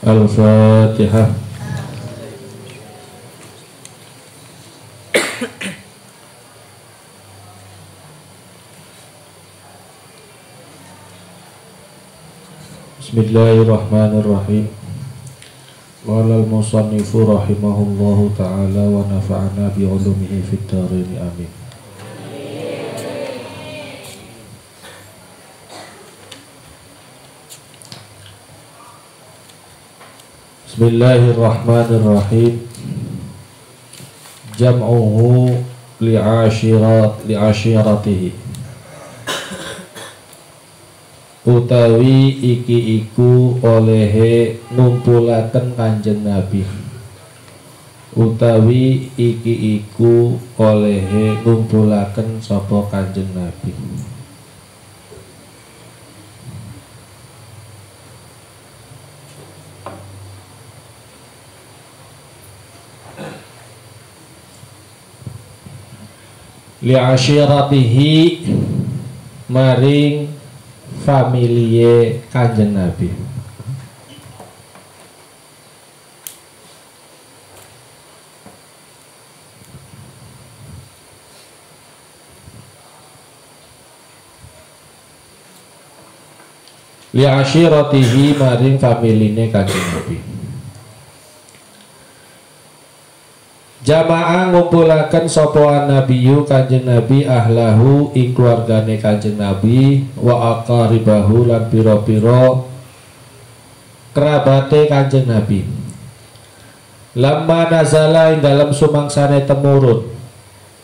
Al-Fatihah. Bismillahirrahmanirrahim. Qala al-musannifu rahimahullahu ta'ala wa nafa'ana bi 'ulumihi fid dharain amin. Bismillahirrahmanirrahim. Jam'uhu li'ashiratihi. Utawi iki iku olehe ngumpulaken Kanjeng Nabi. Utawi iki iku olehe ngumpulaken sapa Kanjeng Nabi. Li'ashiratihi maring familie Kanjeng Nabi. Li'ashiratihi maring familine Kanjeng Nabi. Jamaah ngumpulaken sapa nabiyyu Kanjeng Nabi ahlahu ing keluargane Kanjeng Nabi wa aqaribahu lan pira-pira kerabate Kanjeng Nabi. Lamma nazala ing dalam sumangsane temurun.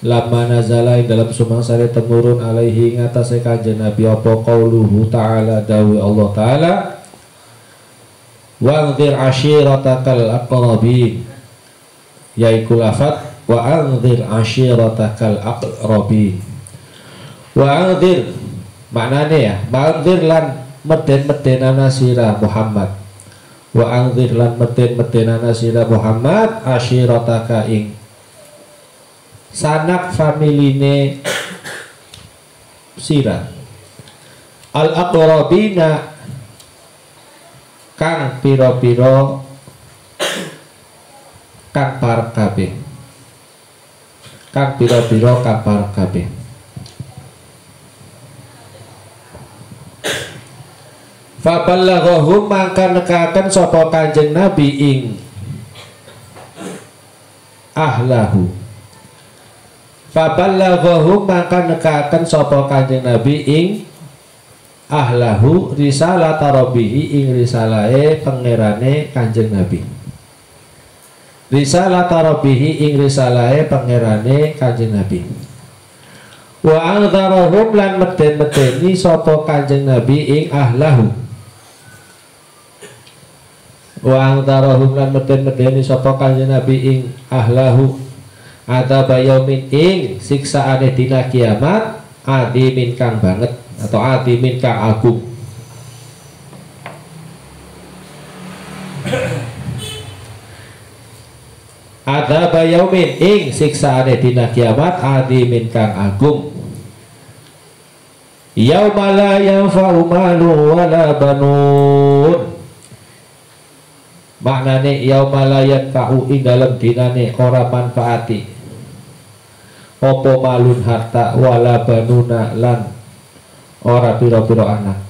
Lamma nazala ing dalam sumangsane temurun alaihi ngatasé Kanjeng Nabi apa qauluhu ta'ala dawi Allah taala wa'dhir ashiratakal aqrabin, yaiku lafat wa anzir ashiratakal aqrabin. Wa anzir maknane ya, ma'anzir lan meden-medenana sira Muhammad. Wa anzir lan meden-medenana sira Muhammad ashirataka ing sanak familine sira. Al aqrabina kang pira-pira kang parek kabeh, kang pira-pira kang parek kabeh. Faballaghahum mangka nekaken sapa Kanjeng Nabi ing ahlahu. Faballaghahum mangka nekaken sapa Kanjeng Nabi ing ahlahu risalah tarabihi ing risalahe pangerane Kanjeng Nabi. Risalah tarabihi ing risalahe pangerane Kanjeng Nabi. Wa anzarahum lan meden-medeni sapa Kanjeng Nabi ing ahlahu. Wa anzarahum lan meden-medeni sapa Kanjeng Nabi ing ahlahu adzab yaumin ing siksaane dina kiamat adimin kang banget atau adimin kang agung. Adzab yaumin ing siksaane dina kiamat adimin kang agung. Yauma la yanfa'u malun wala banun. Maknane yauma la yanfa'u ing dalem dinane ora manfaati apa malun harta wala banuna lan ora pira-pira anak.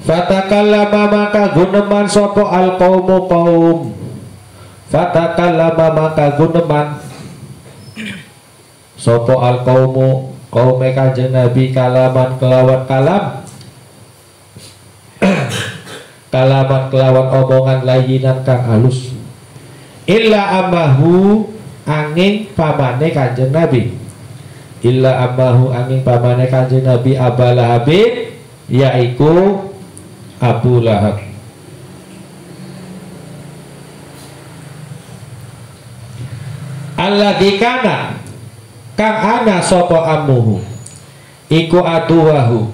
Fatakallama maka guneman sopo al qaumu qaum. Fatakallama maka guneman sopo al qaumu qaume Kanjeng Nabi kalaman kelawan kalam. Kalaman kelawan omongan layinan kang halus. Illa amahu angin pamane Kanjeng Nabi. Illa amahu angin pamane Kanjeng Nabi Abalahabin yaiku Abu Lahab. Alladzi kana kang ana sapa amuhu iku aduwahu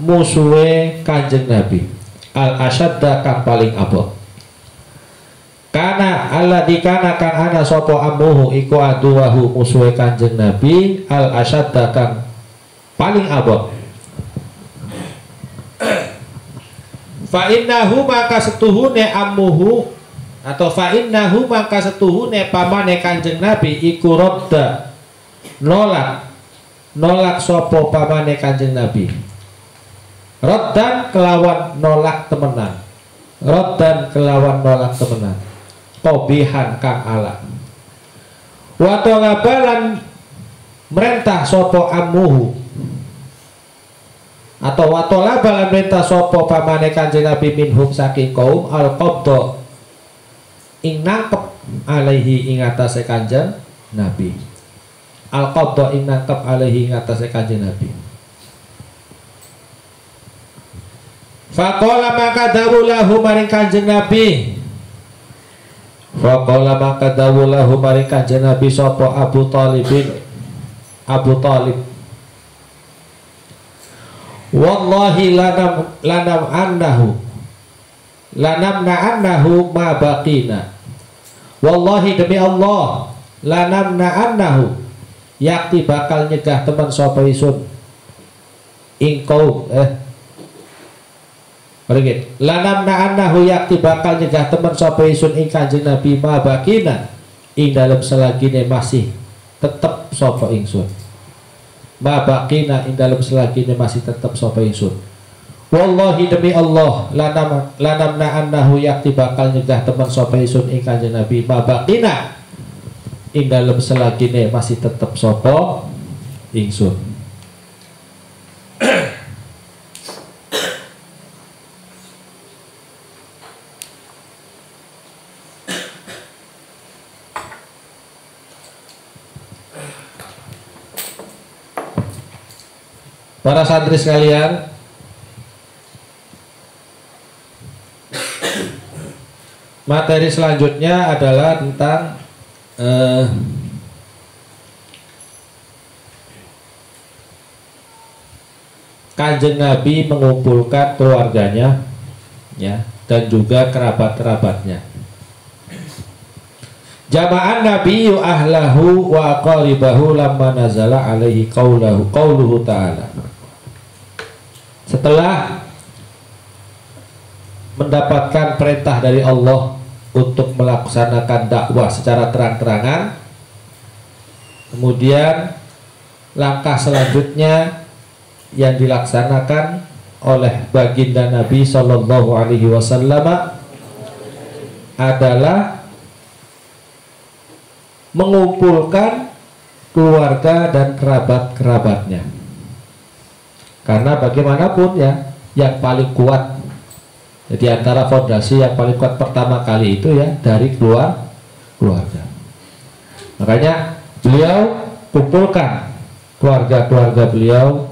musuhe Kanjeng Nabi al asyadda kang paling abot. Kana alladzi kana kang ana sapa amuhu iku aduwahu musuhe Kanjeng Nabi al asyadda kang paling abot. Fa innahu maka setuhune ammuhu atau fa innahu maka setuhune pamane Kanjeng Nabi iku rodda nolak sopo pamane Kanjeng Nabi. Roddan kelawan nolak temenan. Roddan kelawan nolak temenan. Kobihan kang ala. Wa tolabalan merentah sopo ammuhu atau watola balan merintah sopo pamane Kanjeng Nabi minhum saking kaum al qabdo ing nangkep alaihi ing atase Kanjeng Nabi. Al qabdo ing nangkep alaihi ing atase Kanjeng Nabi. Faqala maka dawulahu maring Kanjeng Nabi. Faqala maka dawulahu maring Kanjeng Nabi sopo Abu Thalibin. Abu Thalib, wallahi lanam annahu ma baqina. Wallahi demi Allah, lanamna yakti bakal nyegah teman sapa isun ing kaum lanamna yakti bakal nyegah teman sapa isun ing Kanjeng Nabi ma baqina ing dalam selagine masih tetap sapa ingsun. Ma baqina ing dalam selagine masih tetap sapa ingsun. Wallahi demi Allah lanamna annahu yakti bakal nyegah teman sapa ingsun ing Kanjeng Nabi ma baqina ing dalam selagine masih tetap sapa ingsun. Para santri sekalian, materi selanjutnya adalah tentang Kanjeng Nabi mengumpulkan keluarganya ya, dan juga kerabat-kerabatnya. Jama'an nabiyyu ahlahu wa aqaribahu lamma nazala alaihi qauluhu ta'ala. Setelah mendapatkan perintah dari Allah untuk melaksanakan dakwah secara terang-terangan, kemudian langkah selanjutnya yang dilaksanakan oleh baginda Nabi Shallallahu Alaihi Wasallam adalah mengumpulkan keluarga dan kerabat-kerabatnya. Karena bagaimanapun ya, yang paling kuat jadi antara fondasi yang paling kuat pertama kali itu ya dari keluarga. Makanya beliau kumpulkan keluarga-keluarga beliau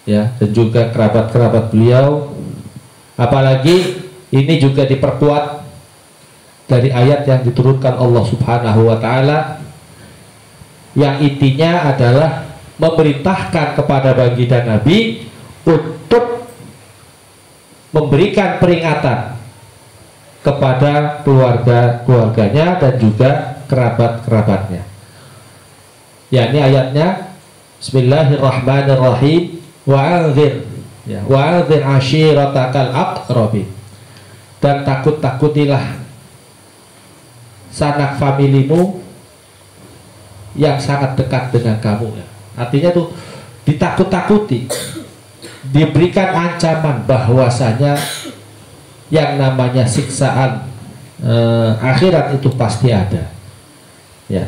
ya, dan juga kerabat-kerabat beliau. Apalagi ini juga diperkuat dari ayat yang diturunkan Allah Subhanahu wa Ta'ala, yang intinya adalah memerintahkan kepada baginda Nabi untuk memberikan peringatan kepada keluarganya dan juga kerabat-kerabatnya. Ya, ini ayatnya Bismillahirrahmanirrahim wa'anzir ya, wa'anzir ashiratakal aqrabin, dan takut-takutilah sanak familimu yang sangat dekat dengan kamu ya. Artinya tuh ditakut-takuti, diberikan ancaman bahwasanya yang namanya siksaan akhirat itu pasti ada ya.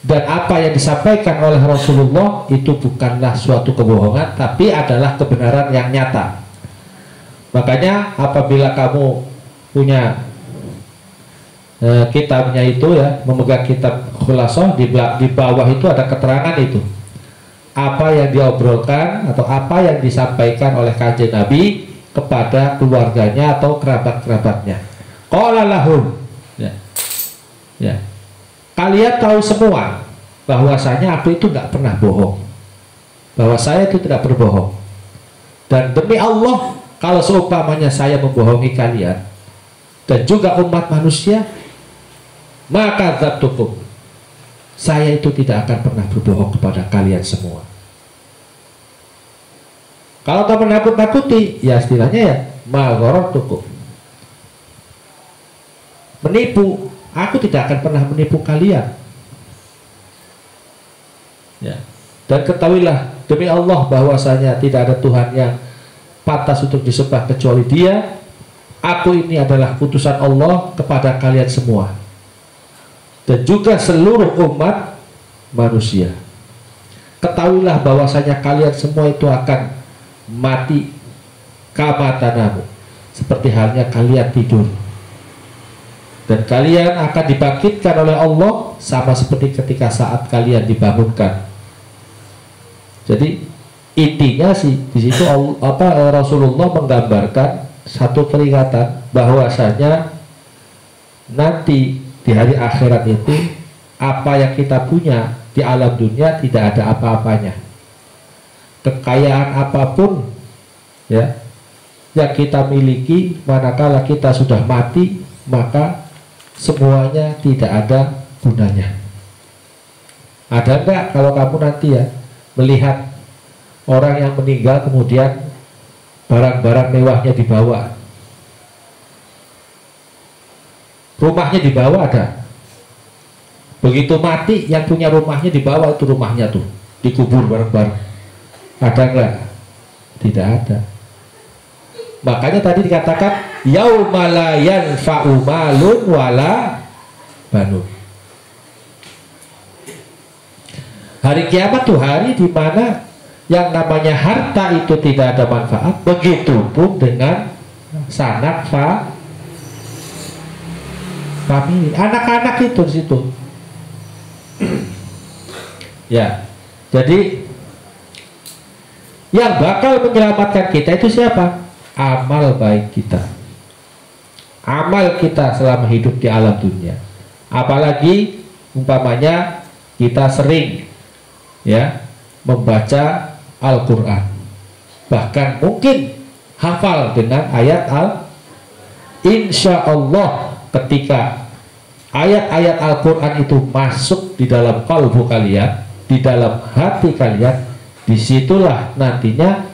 Dan apa yang disampaikan oleh Rasulullah itu bukanlah suatu kebohongan, tapi adalah kebenaran yang nyata. Makanya apabila kamu punya kitabnya itu ya, memegang kitab Khulasah, di bawah itu ada keterangan itu apa yang diobrolkan atau apa yang disampaikan oleh Kanjeng Nabi kepada keluarganya atau kerabat-kerabatnya. Qala lahum ya, ya, kalian tahu semua bahwasanya aku itu tidak pernah bohong, bahwa saya itu tidak berbohong, dan demi Allah kalau seumpamanya saya membohongi kalian dan juga umat manusia, maka dzatukum, saya itu tidak akan pernah berbohong kepada kalian semua. Kalau kamu menakut-nakuti, ya istilahnya ya ma gharartukum. Menipu, aku tidak akan pernah menipu kalian. Ya. Dan ketahuilah demi Allah bahwasanya tidak ada Tuhan yang pantas untuk disembah kecuali Dia. Aku ini adalah utusan Allah kepada kalian semua dan juga seluruh umat manusia. Ketahuilah bahwasanya kalian semua itu akan mati kama tanamu, seperti halnya kalian tidur. Dan kalian akan dibangkitkan oleh Allah sama seperti ketika saat kalian dibangunkan. Jadi intinya sih di situ Rasulullah menggambarkan satu peringatan bahwasanya nanti di hari akhirat itu apa yang kita punya di alam dunia tidak ada apa-apanya. Kekayaan apapun ya yang kita miliki manakala kita sudah mati, maka semuanya tidak ada gunanya. Ada enggak kalau kamu nanti ya melihat orang yang meninggal kemudian barang-barang mewahnya dibawa, rumahnya dibawa, ada? Begitu mati yang punya rumahnya dibawa, itu rumahnya tuh dikubur bareng-bareng. Ada enggak? Tidak ada. Makanya tadi dikatakan yauma la yanfa'u malun wala banun. Hari kiamat tuh hari di mana yang namanya harta itu tidak ada manfaat, begitupun dengan sanak famili, anak-anak itu di situ. Ya, jadi yang bakal menyelamatkan kita itu siapa? Amal baik kita, amal kita selama hidup di alam dunia. Apalagi umpamanya kita sering ya membaca Al-Quran, bahkan mungkin hafal dengan ayat insya Allah ketika ayat-ayat Al-Quran itu masuk di dalam kalbu kalian, di dalam hati kalian, disitulah nantinya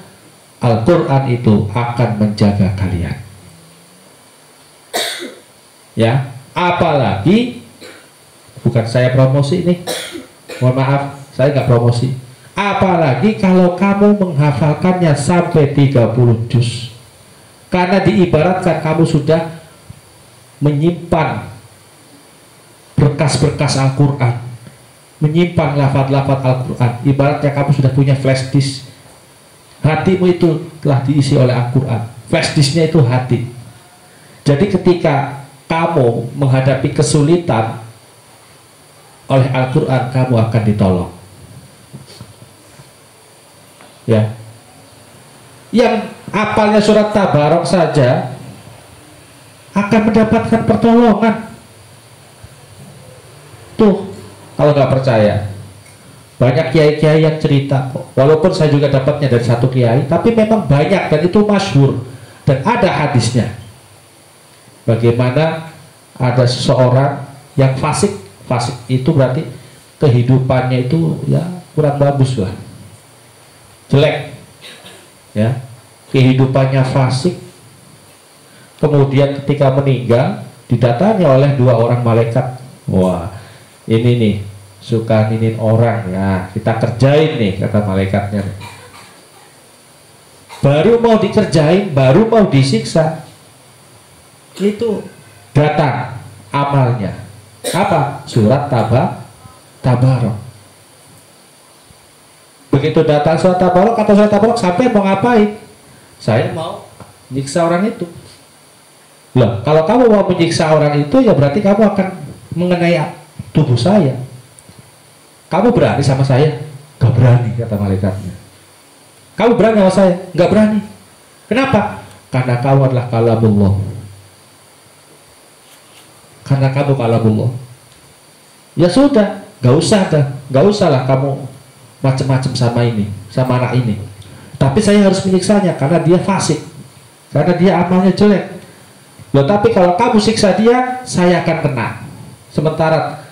Al-Quran itu akan menjaga kalian. Ya, apalagi bukan saya promosi ini, mohon maaf, saya nggak promosi. Apalagi kalau kamu menghafalkannya sampai 30 juz, karena diibaratkan kamu sudah menyimpan berkas-berkas Al-Quran, menyimpan lafaz-lafaz Al-Quran. Ibaratnya kamu sudah punya flash disk. Hatimu itu telah diisi oleh Al-Quran. Flash disknya itu hati. Jadi ketika kamu menghadapi kesulitan, oleh Al-Quran kamu akan ditolong. Ya, yang apalnya surat Tabarok saja akan mendapatkan pertolongan. Tuh, kalau nggak percaya, banyak kiai-kiai yang cerita. Walaupun saya juga dapatnya dari satu kiai, tapi memang banyak dan itu masyhur dan ada hadisnya. Bagaimana ada seseorang yang fasik, fasik itu berarti kehidupannya itu ya kurang bagus lah, jelek, ya kehidupannya fasik. Kemudian ketika meninggal didatangi oleh dua orang malaikat. Wah, ini nih suka ninin orang ya, kita kerjain nih, kata malaikatnya. Baru mau dikerjain, baru mau disiksa, itu datang amalnya. Apa? Surat Tabarok. Begitu datang surat Tabarok, kata surat Tabarok, sampai mau ngapain? Saya mau menyiksa orang itu. Loh, kalau kamu mau menyiksa orang itu, ya berarti kamu akan mengenai tubuh saya. Kamu berani sama saya? Gak berani, kata malaikatnya. Kamu berani sama saya? Gak berani. Kenapa? Karena kamu adalah kalamullah. Karena kamu kalamullah. Ya sudah, gak usah dah, gak usahlah kamu macam-macam sama ini, sama anak ini. Tapi saya harus menyiksanya karena dia fasik, karena dia amalnya jelek. Loh, tapi kalau kamu siksa dia, saya akan kena. Sementara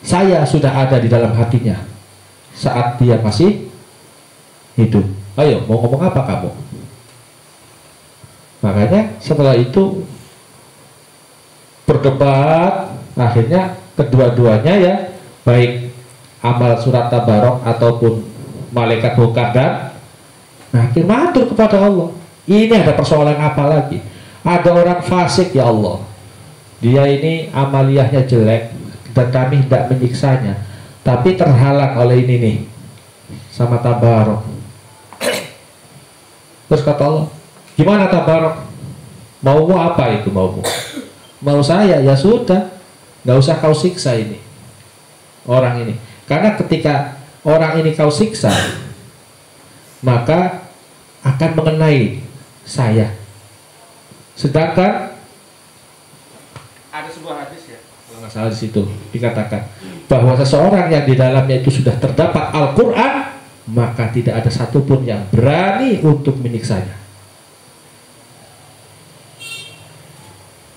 saya sudah ada di dalam hatinya saat dia masih hidup. Ayo, mau ngomong apa kamu? Makanya setelah itu berdebat, akhirnya kedua-duanya ya, baik amal surat Tabarok ataupun malaikat bongkar dan nakir matur kepada Allah. Ini ada persoalan apa lagi? Ada orang fasik ya Allah, dia ini amaliyahnya jelek dan kami tidak menyiksanya, tapi terhalang oleh ini nih sama Tabarok. Terus kata Allah, gimana Tabarok? Maumu apa itu maumu? Mau saya, ya sudah, nggak usah kau siksa ini orang ini, karena ketika orang ini kau siksa maka akan mengenai saya. Sedangkan ada sebuah hadis ya, kalau nggak salah di situ dikatakan bahwa seseorang yang di dalamnya itu sudah terdapat Al-Quran, maka tidak ada satupun yang berani untuk menyiksanya.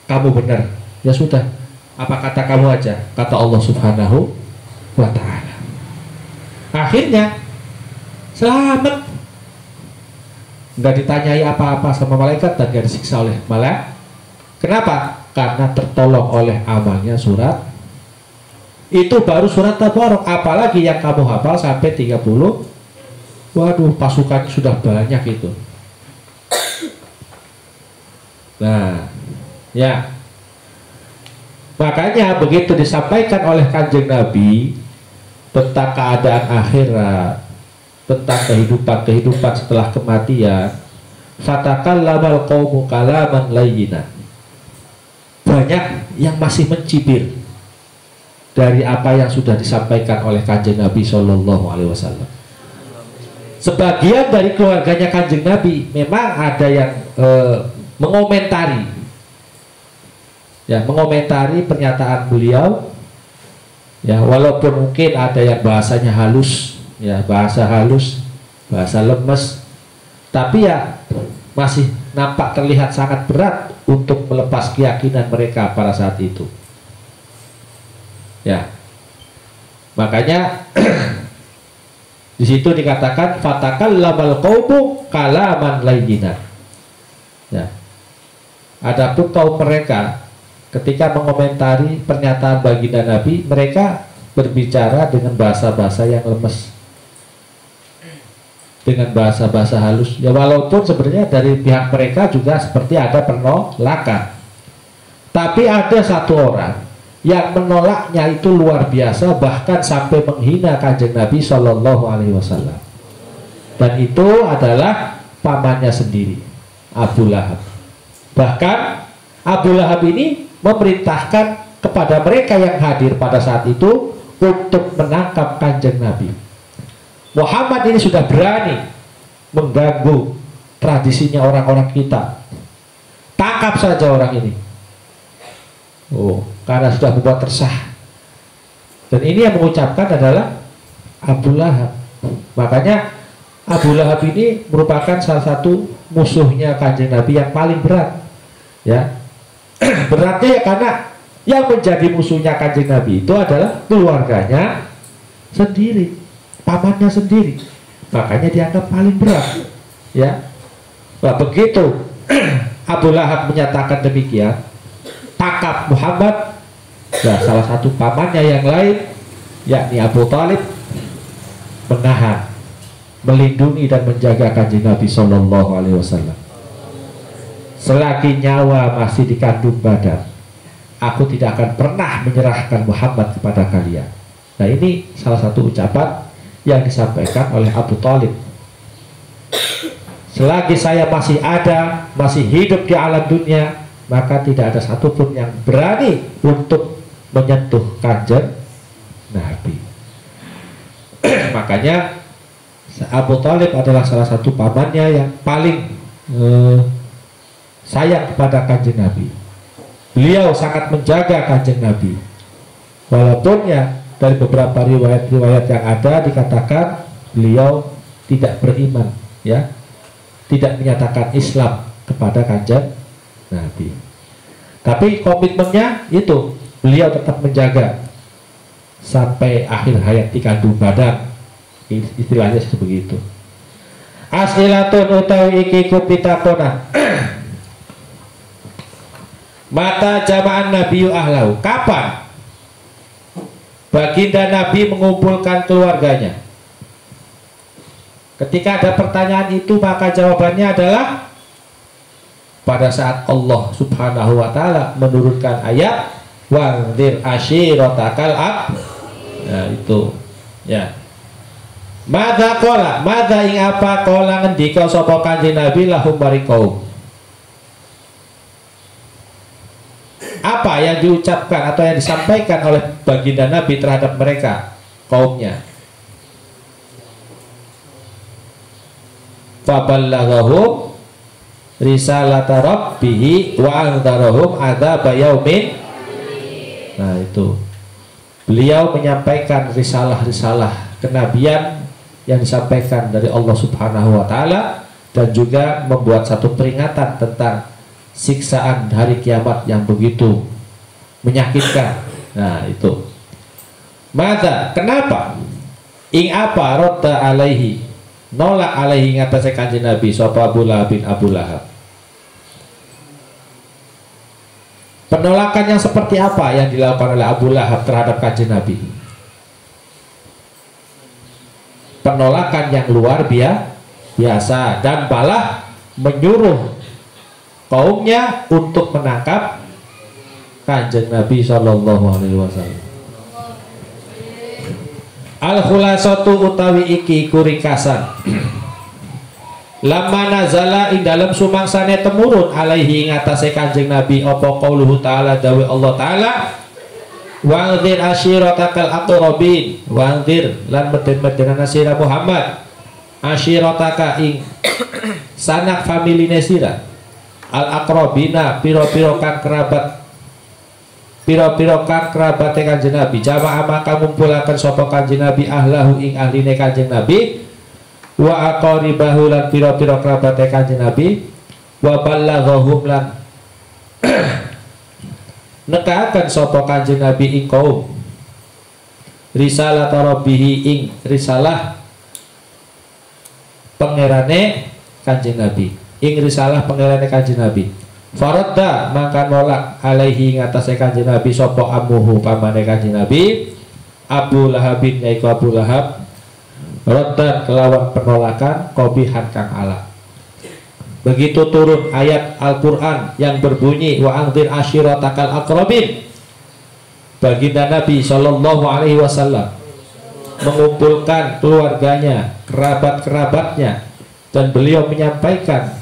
Kamu benar, ya sudah, apa kata kamu aja, kata Allah Subhanahu wa ta'ala. Akhirnya selamat, nggak ditanyai apa-apa sama malaikat dan nggak disiksa oleh malaikat. Kenapa? Karena tertolong oleh amalnya surat itu, baru surat Tabarok. Apalagi yang kamu hafal sampai 30, waduh, pasukannya sudah banyak itu. Nah ya, makanya begitu disampaikan oleh Kanjeng Nabi tentang keadaan akhirat, tentang kehidupan setelah kematian, fatakallamal qaumu kalaman layyinan, banyak yang masih mencibir dari apa yang sudah disampaikan oleh Kanjeng Nabi Shallallahu Alaihi Wasallam. Sebagian dari keluarganya Kanjeng Nabi memang ada yang mengomentari, ya, mengomentari pernyataan beliau, ya, walaupun mungkin ada yang bahasanya halus, ya, bahasa halus, bahasa lemes, tapi ya masih nampak terlihat sangat berat untuk melepas keyakinan mereka pada saat itu. Ya, makanya di situ dikatakan fatakallamal qaumu kalaman layyinan. Ya, adapun kaum mereka ketika mengomentari pernyataan baginda Nabi, mereka berbicara dengan bahasa-bahasa yang lemes, dengan bahasa-bahasa halus. Ya, walaupun sebenarnya dari pihak mereka juga seperti ada penolakan, tapi ada satu orang yang menolaknya itu luar biasa, bahkan sampai menghina Kanjeng Nabi Shallallahu Alaihi Wasallam. Dan itu adalah pamannya sendiri, Abu Lahab. Bahkan Abu Lahab ini memerintahkan kepada mereka yang hadir pada saat itu untuk menangkap Kanjeng Nabi. Muhammad ini sudah berani mengganggu tradisinya orang-orang kita, tangkap saja orang ini. Oh, karena sudah membuat resah. Dan ini yang mengucapkan adalah Abu Lahab. Makanya Abu Lahab ini merupakan salah satu musuhnya Kanjeng Nabi yang paling berat. Ya, beratnya ya karena yang menjadi musuhnya Kanjeng Nabi itu adalah keluarganya sendiri, pamannya sendiri. Makanya dianggap paling berat. Ya, nah, begitu Abu Lahab menyatakan demikian, tangkap Muhammad. Nah, salah satu pamannya yang lain, yakni Abu Talib, menahan, melindungi dan menjaga Kanjeng Nabi Shallallahu Alaihi Wasallam. Selagi nyawa masih dikandung badan, aku tidak akan pernah menyerahkan Muhammad kepada kalian. Nah, ini salah satu ucapan yang disampaikan oleh Abu Talib. Selagi saya masih ada, masih hidup di alam dunia, maka tidak ada satupun yang berani untuk menyentuh Kanjeng Nabi. Makanya Abu Talib adalah salah satu pamannya yang paling sayang kepada Kanjeng Nabi. Beliau sangat menjaga Kanjeng Nabi, walaupun ya dari beberapa riwayat-riwayat yang ada dikatakan beliau tidak beriman, ya, tidak menyatakan Islam kepada Kanjeng Nabi. Tapi komitmennya itu beliau tetap menjaga sampai akhir hayat dikandung badan, istilahnya seperti itu. As'ilatun utawi iki kupitakona Mata jama'an Nabiyu ahlahu. Kapan baginda Nabi mengumpulkan keluarganya? Ketika ada pertanyaan itu, maka jawabannya adalah pada saat Allah Subhanahu wa taala menurunkan ayat wa'anzir ashiratakal aqrabin. Nah, itu ya. Madza qala, madza ing apa qala ngendika sapa Kanjeng Nabi lahum maring kaum. Apa yang diucapkan atau yang disampaikan oleh baginda Nabi terhadap mereka, kaumnya? Faballaghahum risalata rabbihi wa anzarahum adzaba yaumin. Nah, itu. Beliau menyampaikan risalah-risalah kenabian yang disampaikan dari Allah Subhanahu wa taala dan juga membuat satu peringatan tentang siksaan hari kiamat yang begitu menyakitkan. Nah, itu. Mata, kenapa? Ing apa rodda alaihi, nolak alaihi ngatasé Kanjeng Nabi sapa Abu Lahab bin Abu Lahab. Penolakan yang seperti apa yang dilakukan oleh Abu Lahab terhadap Kanjeng Nabi? Penolakan yang luar biasa dan malah menyuruh kaumnya untuk menangkap Kanjeng Nabi Shallallahu Alaihi Wasallam. Al-khulasatu utawi iki iku ringkasan. Lama nazala ing dalam sumangsane temurun alaihi ngatasé Kanjeng Nabi apa qauluhu ta'ala dawe Allah ta'ala wa'anzir ashiratakal aqrabin, wa'anzir lan meden-medenana sira Muhammad ashirataka ing sanak familine sira al aqrabina piro-piro kang kerabat, piro-piro kang kerabate Kanjeng Nabi. Jamaah maka ngumpulaken sapa Kanjeng Nabi ahlahu ing ahline Kanjeng Nabi wa aqribahu lan piro-piro kerabate Kanjeng Nabi wa ballaghahum lan nekaken sapa Kanjeng Nabi ing kaum risalah rabbihi ing risalah pangerane Kanjeng Nabi, ing risalah pangerane Kanjeng Nabi. Faradda maka nolak alaihi ngatasé Kanjeng Nabi sapa amuhu pamane Kanjeng Nabi Abu Lahabin yaiku Abu Lahab raddan kelawan penolakan qabihan kang ala. Begitu turun ayat Al-Quran yang berbunyi wa anzir ashiratakal aqrabin, baginda Nabi Shallallahu Alaihi Wasallam mengumpulkan keluarganya, kerabat-kerabatnya, dan beliau menyampaikan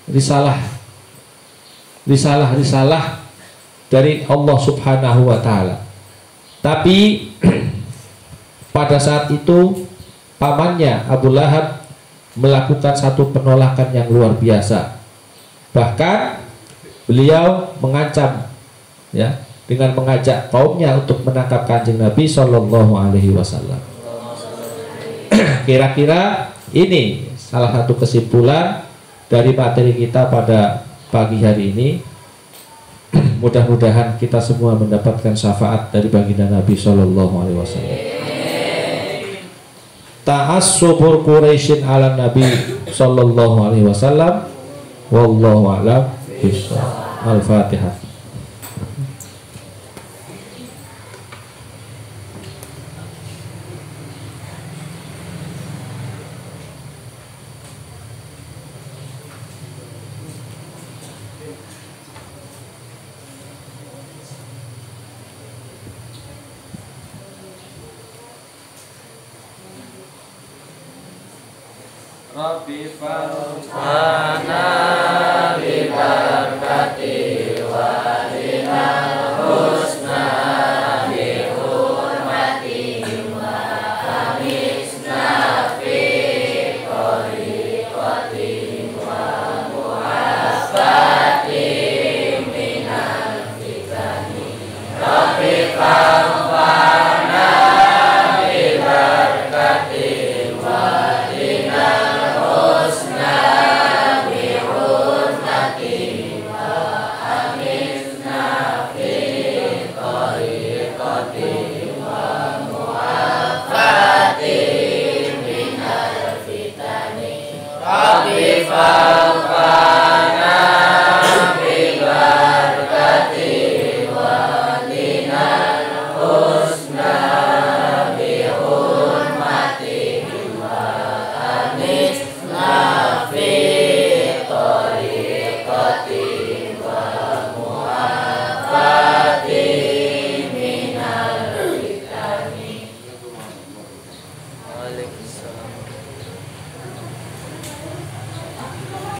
risalah dari Allah Subhanahu wa taala. Tapi pada saat itu pamannya Abu Lahab melakukan satu penolakan yang luar biasa. Bahkan beliau mengancam ya dengan mengajak kaumnya untuk menangkap Kanjeng Nabi Shallallahu Alaihi Wasallam. Kira-kira ini salah satu kesimpulan dari materi kita pada pagi hari ini. Mudah-mudahan kita semua mendapatkan syafaat dari baginda Nabi Shallallahu Alaihi Wasallam. Ta'assubur Quraisyin ala Nabi Sallallahu Alaihi Wasallam. Wallahu a'lam bishawab. Al-Fatihah. Rabbi farhana bi barakati walina husna bi hurmati wa amisna fi qariqati wa muhabbati minal fitani. Rabbi farhana bi barakati walina Allah